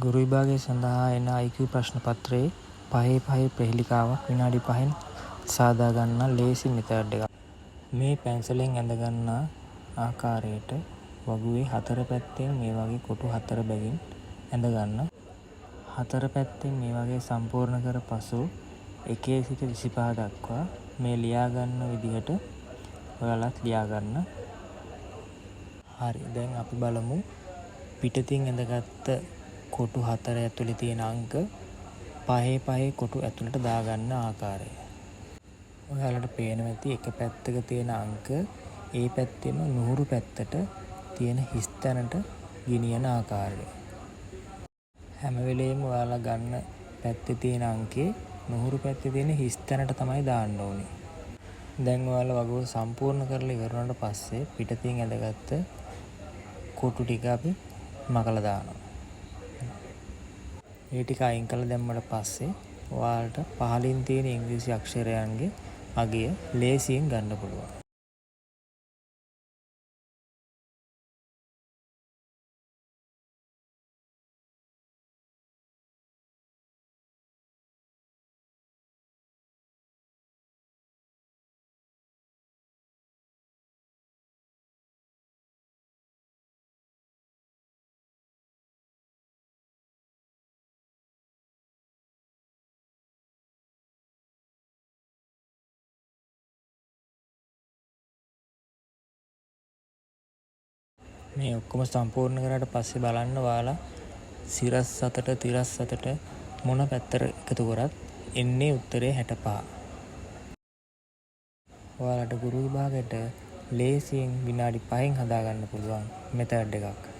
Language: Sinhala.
ගුරු විභාගය සඳහා එන IQ ප්‍රශ්න පත්‍රයේ පහේ ප්‍රහෙලිකාවක් විනාඩි 5න් සාදා ගන්න ලේසි මෙතඩ් එකක්. මේ පැන්සලෙන් ඇඳ ගන්නා ආකාරයට වගුවේ හතර පැත්තෙන් මේ වගේ කොටු 4 බැගින් ඇඳ ගන්න. හතර පැත්තෙන් මේ වගේ සම්පූර්ණ කර පසු 1 සිට 25 දක්වා මේ ලියා ගන්න විදිහට ඔයාලත් ලියා ගන්න. හරි, දැන් අපි බලමු පිටතින් ඇඳගත්ත කොටු 4 ඇතුලේ තියෙන අංක පහේ කොටු ඇතුළට දාගන්න ආකාරය. ඔයාලට පේනවා ඇති එක පැත්තක තියෙන අංක ඒ පැත්තෙම නුහුරු පැත්තට තියෙන හිස් තැනට ගෙනියන ආකාරය. හැම වෙලේම ඔයාලා ගන්න පැත්තේ තියෙන අංකේ නුහුරු පැත්තේ තියෙන හිස් තැනට තමයි දාන්න ඕනේ. දැන් ඔයාලා වගුව සම්පූර්ණ කරලා ඉවර වුණාට පස්සේ පිටතින් ඇඳගත්ත කොටු ටික අපි මකලා දානවා. ඒ ටික අයින් කරලා දැම්මට පස්සේ ඔයාලට පහලින් තියෙන ඉංග්‍රීසි අක්ෂරයන්ගේ අගය ලේසියෙන් ගන්න පුළුවන්. මේ ඔක්කොම සම්පූර්ණ කරාට පස්සේ බලන්න ඔයාලා සිරස් 7ට තිරස් 7ට මොන පැත්තට එකතු කරත් එන්නේ උත්තරේ 65. ඔයාලට ගුරු විභාගයට ලේසියෙන් විනාඩි 5න් හදාගන්න පුළුවන් මෙතඩ් එකක්.